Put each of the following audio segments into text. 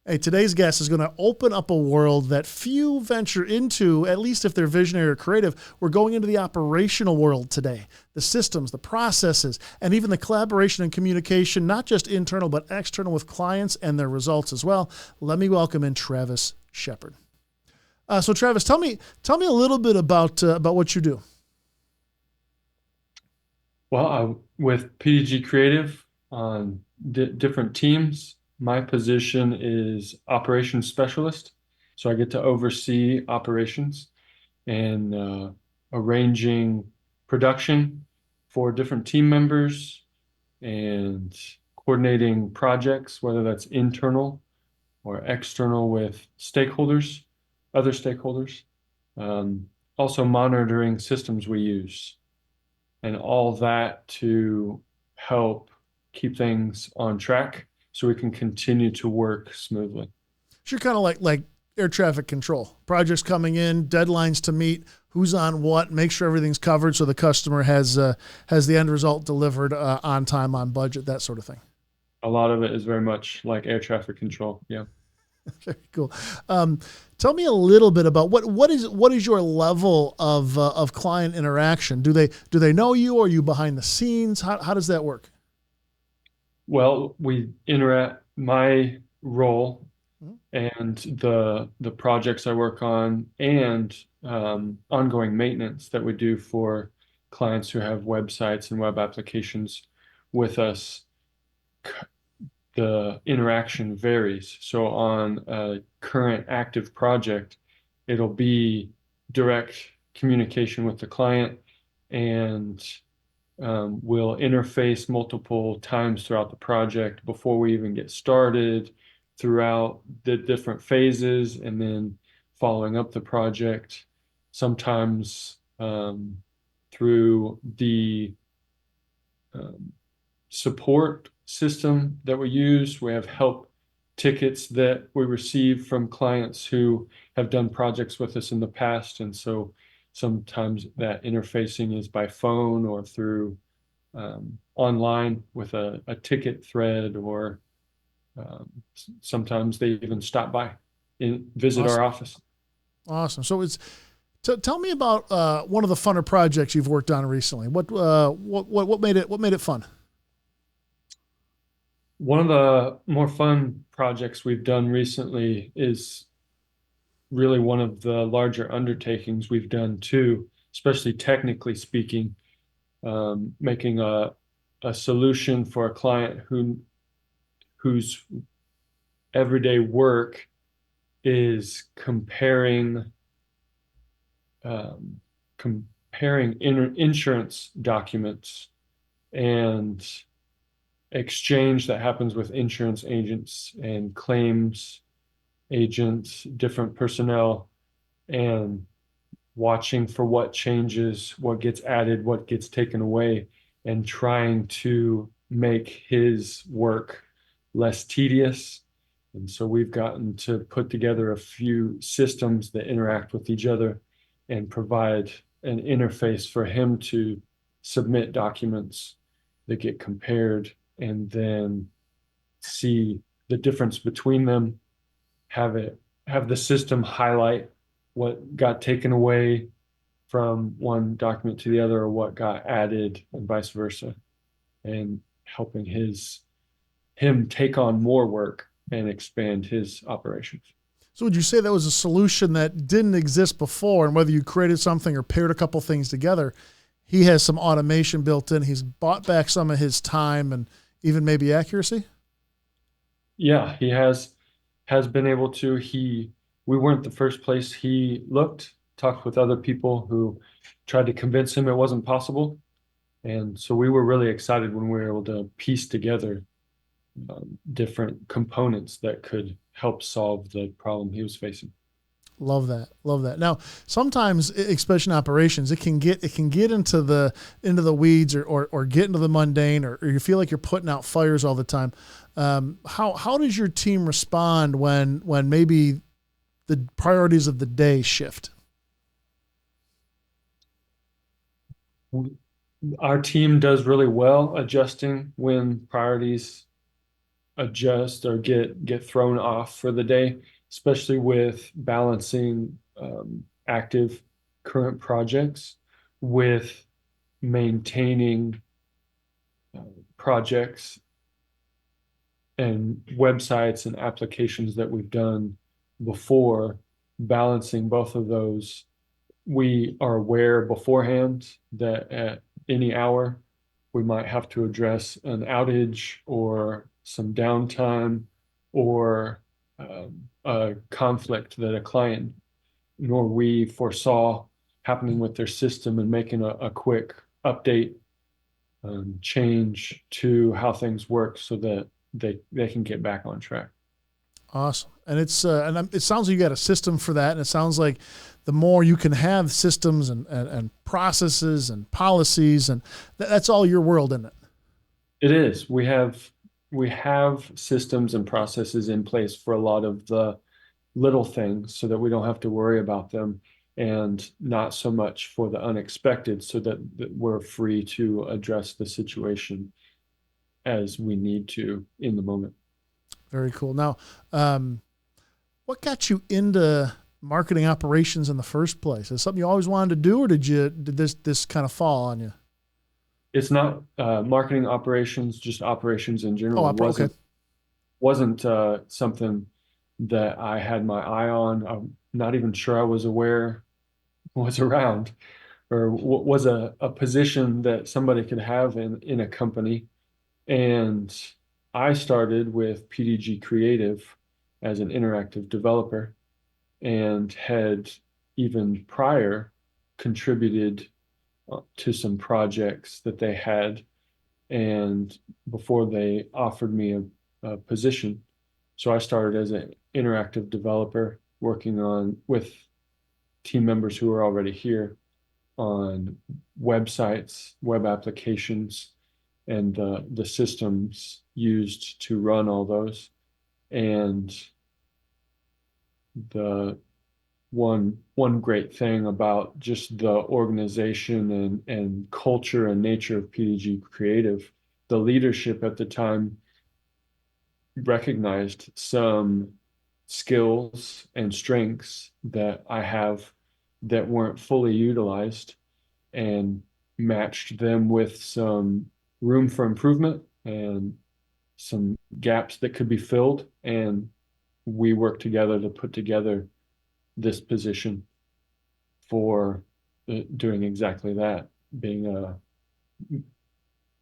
Hey, today's guest is going to open up a world that few venture into, at least if they're visionary or creative. We're going into the operational world today. The systems, the processes, and even the collaboration and communication, not just internal, but external with clients and their results as well. Let me welcome in Travis Shepard. So Travis, tell me a little bit about what you do. Well, with PDG Creative on different teams, my position is operations specialist. So I get to oversee operations and arranging production for different team members and coordinating projects, whether that's internal or external with stakeholders, other stakeholders. Also monitoring systems we use and all that to help keep things on track so we can continue to work smoothly. So you're kind of like air traffic control. Projects coming in, deadlines to meet, who's on what, make sure everything's covered so the customer has the end result delivered on time, on budget, that sort of thing. A lot of it is very much like air traffic control. Yeah. Very cool. Um, Tell me a little bit about what is your level of client interaction? Do they know you? Or are you behind the scenes? How does that work? Well, we interact my role Mhm. and the projects I work on and ongoing maintenance that we do for clients who have websites and web applications with us. The interaction varies. So on a current active project, it'll be direct communication with the client and we'll interface multiple times throughout the project before we even get started, throughout the different phases, and then following up the project, sometimes through the um, support system that we use. We have help tickets that we receive from clients who have done projects with us in the past. And so sometimes that interfacing is by phone or through online with a ticket thread, or sometimes they even stop by and visit our Awesome, office. awesome. So tell me about one of the funner projects you've worked on recently. What made it fun? One of the more fun projects we've done recently is really one of the larger undertakings we've done too, especially technically speaking, making a solution for a client whose everyday work is um, comparing insurance documents and exchange that happens with insurance agents and claims agents, different personnel, and watching for what changes, what gets added, what gets taken away, and trying to make his work less tedious. And so we've gotten to put together a few systems that interact with each other and provide an interface for him to submit documents that get compared and then see the difference between them, have the system highlight what got taken away from one document to the other or what got added and vice versa, and helping him take on more work and expand his operations. So would you say that was a solution that didn't exist before, and whether you created something or paired a couple things together, he has some automation built in. He's bought back some of his time and even maybe accuracy. Yeah, he has been able to. He We weren't the first place he looked, talked with other people who tried to convince him it wasn't possible. And so we were really excited when we were able to piece together different components that could help solve the problem he was facing. Love that. Love that. Now, sometimes, especially in operations, it can get into the weeds or get into the mundane, or you feel like you're putting out fires all the time. How does your team respond when maybe the priorities of the day shift? Our team does really well adjusting when priorities adjust or get thrown off for the day, especially with balancing active current projects with maintaining uh, projects and websites and applications that we've done before. Balancing both of those, we are aware beforehand that at any hour we might have to address an outage or some downtime or a conflict that a client nor we foresaw happening with their system, and making a quick update, change to how things work so that they can get back on track. Awesome. And it sounds like you got a system for that. And it sounds like the more you can have systems and processes and policies, and that's all your world in it. It is. We have systems and processes in place for a lot of the little things so that we don't have to worry about them, and not so much for the unexpected, so that we're free to address the situation as we need to in the moment. Very cool. Now, what got you into marketing operations in the first place? Is it something you always wanted to do, or did this kind of fall on you? It's not marketing operations, just operations in Oh, general. It okay. wasn't something that I had my eye on. I'm not even sure I was aware was around, or was a position that somebody could have in a company. And I started with PDG Creative as an interactive developer, and had even prior contributed to some projects that they had, and before they offered me a position. So I started as an interactive developer working on with team members who are already here on websites, web applications, and the systems used to run all those. And the one great thing about just the organization and culture and nature of PDG Creative, the leadership at the time recognized some skills and strengths that I have that weren't fully utilized, and matched them with some room for improvement and some gaps that could be filled. And we worked together to put together this position for doing exactly that, being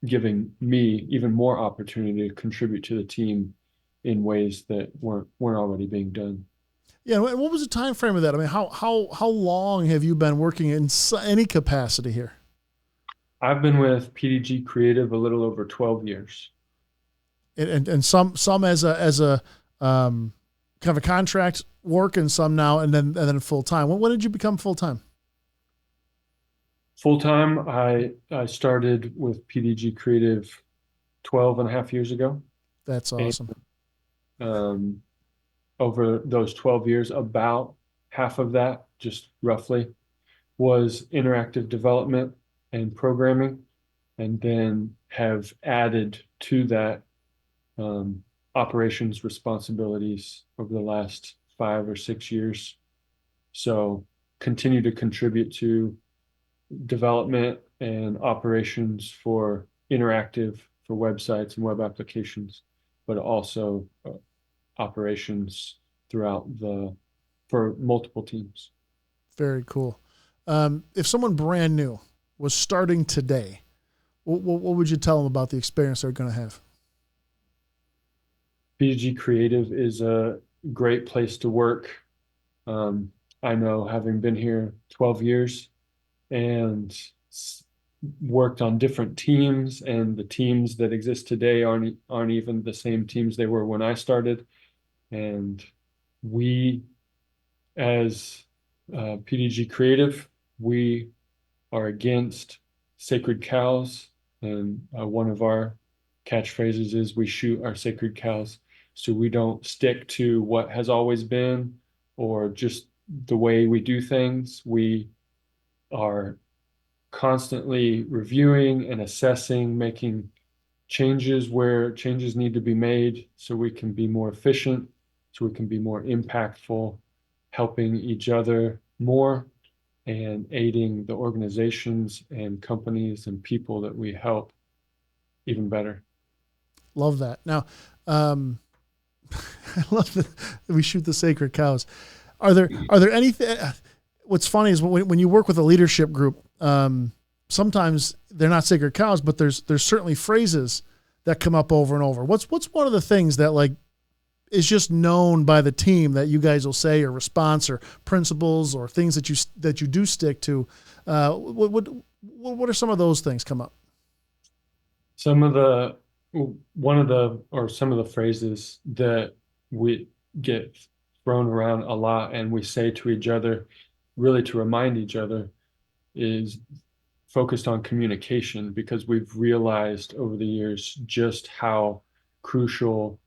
giving me even more opportunity to contribute to the team in ways that weren't already being done. Yeah. What was the time frame of that? I mean, how long have you been working in any capacity here? I've been with PDG Creative a little over 12 years. And some as a kind of a contract work, and some now and then full time. When did you become full time? Full time, I started with PDG Creative 12 and a half years ago. That's And awesome. um, over those 12 years, about half of that, just roughly, was interactive development and programming, and then have added to that um, operations responsibilities over the last 5 or 6 years. So continue to contribute to development and operations for interactive, for websites and web applications, but also operations throughout the for multiple teams. Very cool. If someone brand new was starting today, what would you tell them about the experience they're going to have? PDG Creative is a great place to work. Um, I know, having been here 12 years and worked on different teams, and the teams that exist today aren't even the same teams they were when I started. And we, as PDG Creative, we are against sacred cows, and one of our catchphrases is "We shoot our sacred cows." So we don't stick to what has always been or just the way we do things. We are constantly reviewing and assessing, making changes where changes need to be made so we can be more efficient, so we can be more impactful, helping each other more and aiding the organizations and companies and people that we help even better. Love that. Now, I love that we shoot the sacred cows. Are there anything? What's funny is when you work with a leadership group, sometimes they're not sacred cows, but there's certainly phrases that come up over and over. What's one of the things that like is just known by the team that you guys will say, or response, or principles, or things that you do stick to? What are some of those things come up? Some of the one of the or some of the phrases that we get thrown around a lot and we say to each other, really to remind each other, is focused on communication, because we've realized over the years just how crucial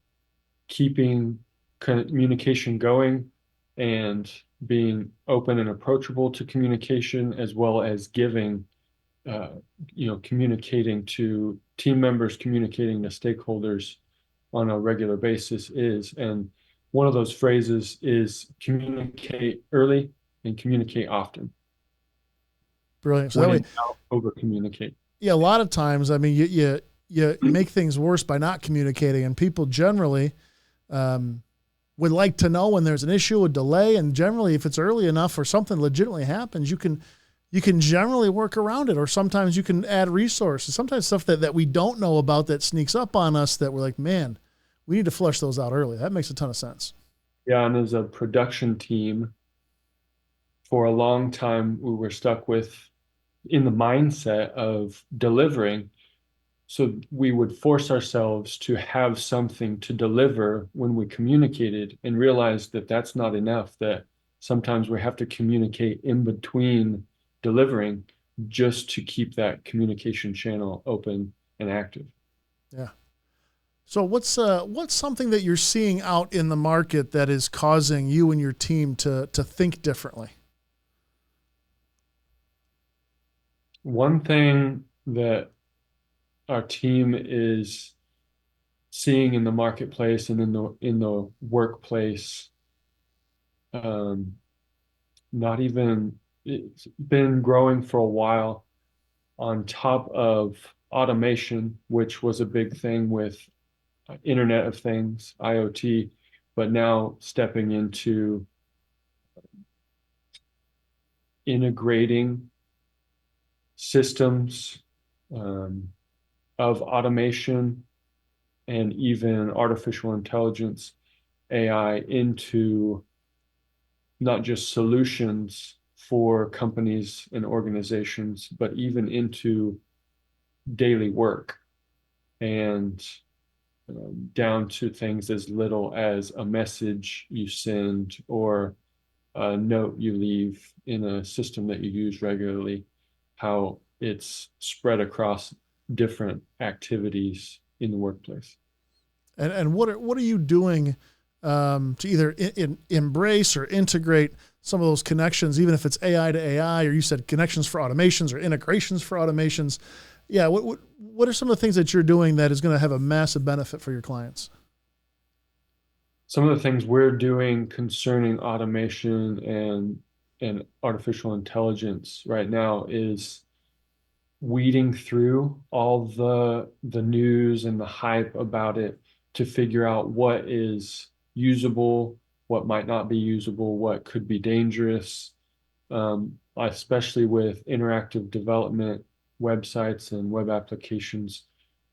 keeping communication going and being open and approachable to communication, as well as giving, uh, communicating to team members, communicating to stakeholders on a regular basis is. And one of those phrases is communicate early and communicate often. Brilliant. So that When way, in doubt, over communicate. yeah, a lot of times, I mean, you make things worse by not communicating, and people generally would like to know when there's an issue, a delay, and generally, if it's early enough or something legitimately happens, you can generally work around it, or sometimes you can add resources. Sometimes stuff that we don't know about that sneaks up on us that we're like, man, we need to flush those out early. That makes a ton of sense. Yeah, and as a production team, for a long time, we were stuck with in the mindset of delivering. So we would force ourselves to have something to deliver when we communicated, and realized that that's not enough, that sometimes we have to communicate in between delivering just to keep that communication channel open and active. Yeah. So what's something that you're seeing out in the market that is causing you and your team to think differently? One thing that our team is seeing in the marketplace and in the workplace, um, not even it's been growing for a while, on top of automation, which was a big thing with Internet of Things, IoT, but now stepping into integrating systems, um, of automation and even artificial intelligence, AI, into not just solutions for companies and organizations, but even into daily work, and down to things as little as a message you send or a note you leave in a system that you use regularly, how it's spread across different activities in the workplace. And what are you doing to either embrace or integrate some of those connections, even if it's AI to AI, or you said connections for automations or integrations for automations? Yeah, what are some of the things that you're doing that is going to have a massive benefit for your clients? Some of the things we're doing concerning automation and artificial intelligence right now is weeding through all the news and the hype about it to figure out what is usable, what might not be usable, what could be dangerous, especially with interactive development websites and web applications.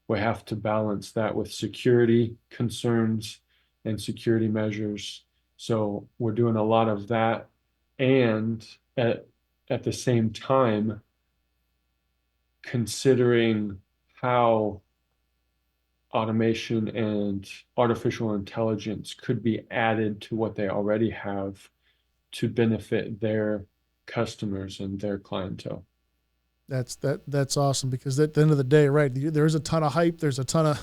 We have to balance that with security concerns and security measures. So we're doing a lot of that. And at the same time, considering how automation and artificial intelligence could be added to what they already have to benefit their customers and their clientele. That's awesome, because at the end of the day, right, there's a ton of hype. There's a ton of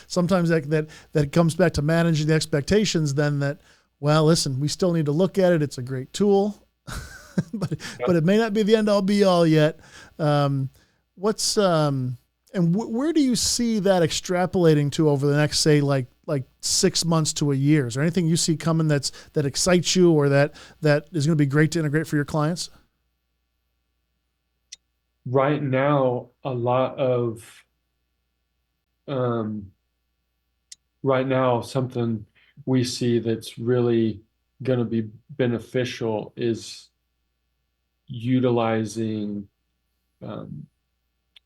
sometimes that comes back to managing the expectations. Then that, well, listen, we still need to look at it. It's a great tool, but it may not be the end all be all yet. What's And where do you see that extrapolating to over the next, say, like 6 months to a year? Is there anything you see coming that excites you, or that is going to be great to integrate for your clients? Right now, a lot of um, right now, something we see that's really going to be beneficial is utilizing um,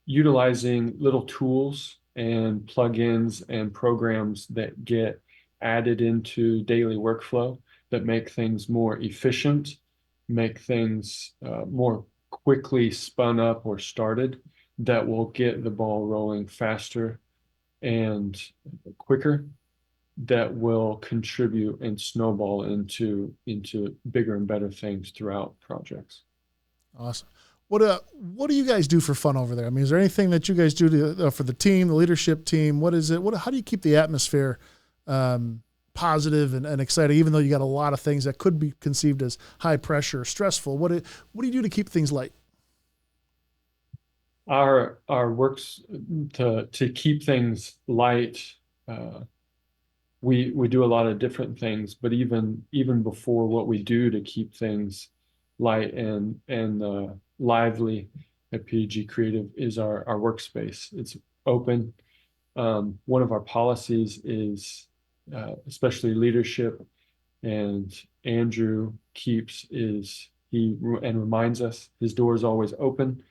utilizing little tools and plugins and programs that get added into daily workflow that make things more efficient, make things more quickly spun up or started, that will get the ball rolling faster and quicker, that will contribute and snowball into bigger and better things throughout projects. Awesome. What do you guys do for fun over there? I mean, is there anything that you guys do for the team, the leadership team? What is it? How do you keep the atmosphere positive and exciting, even though you got a lot of things that could be conceived as high pressure, or stressful? What do you do to keep things light? Our works to keep things light. Uh, we do a lot of different things, but even before, what we do to keep things light and lively at PDG Creative is our workspace. It's open. One of our policies is, especially leadership, and Andrew keeps is he and reminds us his door is always open.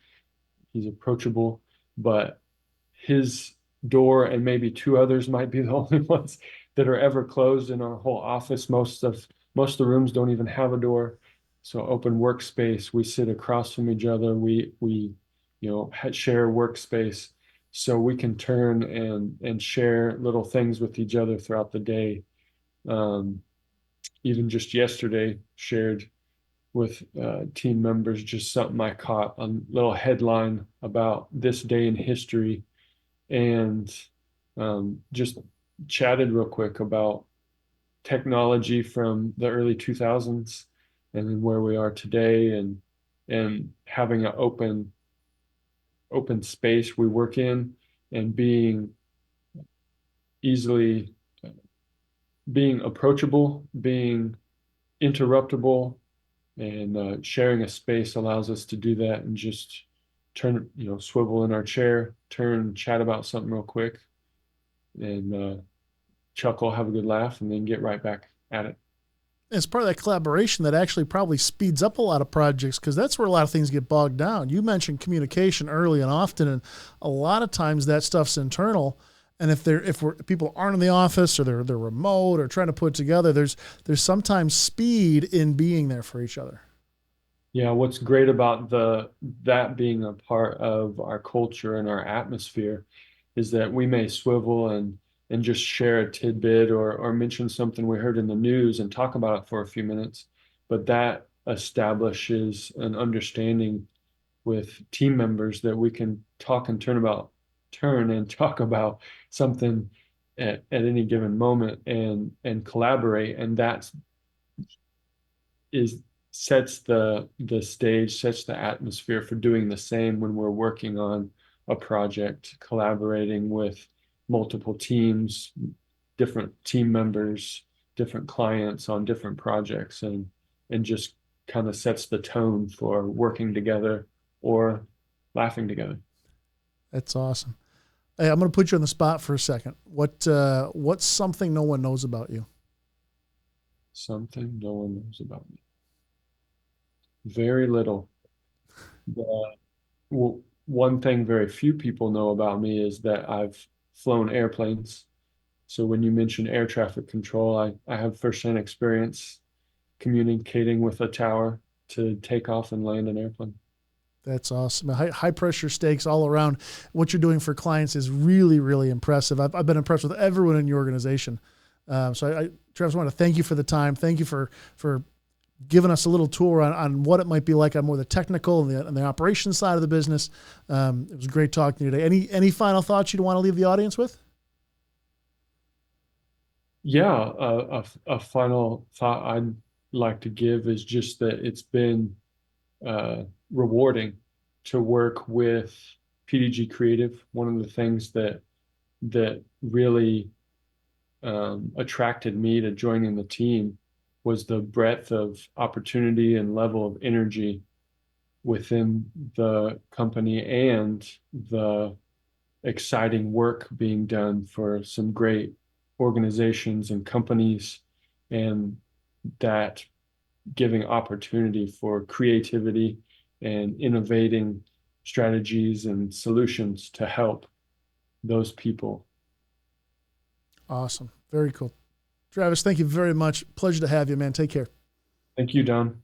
He's approachable, but his door and maybe two others might be the only ones that are ever closed in our whole office. Most of the rooms don't even have a door. So open workspace. We sit across from each other. We share workspace, so we can turn and share little things with each other throughout the day. Um, Even just yesterday, shared with team members just something I caught, a little headline about this day in history, and just chatted real quick about technology from the early 2000s and then where we are today, and having an open space we work in, and easily being approachable, being interruptible, and sharing a space allows us to do that and just turn, swivel in our chair, turn, chat about something real quick, and chuckle, have a good laugh, and then get right back at it. It's part of that collaboration that actually probably speeds up a lot of projects, because that's where a lot of things get bogged down. You mentioned communication early and often, and a lot of times that stuff's internal. And if people aren't in the office, or they're remote or trying to put it together, there's sometimes speed in being there for each other. Yeah, what's great about that being a part of our culture and our atmosphere is that we may swivel and just share a tidbit, or mention something we heard in the news and talk about it for a few minutes, but that establishes an understanding with team members that we can turn and talk about something at any given moment, and collaborate, and that is sets the stage, sets the atmosphere for doing the same when we're working on a project, collaborating with multiple teams, different team members, different clients on different projects, and just kind of sets the tone for working together or laughing together. That's awesome. Hey, I'm going to put you on the spot for a second. What's something no one knows about you? Something no one knows about me. Very little. The, well, one thing very few people know about me is that I've flown airplanes. So when you mention air traffic control, I have firsthand experience communicating with a tower to take off and land an airplane. That's awesome. High pressure stakes all around. What you're doing for clients is really, really impressive. I've been impressed with everyone in your organization. Travis, I want to thank you for the time. Thank you for giving us a little tour on what it might be like on more the technical and the operations side of the business. It was great talking to you today. Any final thoughts you'd want to leave the audience with? Yeah, a final thought I'd like to give is just that it's been rewarding to work with PDG Creative, one of the things that really attracted me to joining the team was the breadth of opportunity and level of energy within the company and the exciting work being done for some great organizations and companies, and that giving opportunity for creativity and innovating strategies and solutions to help those people. Awesome. Very cool. Travis, thank you very much. Pleasure to have you, man. Take care. Thank you, Don.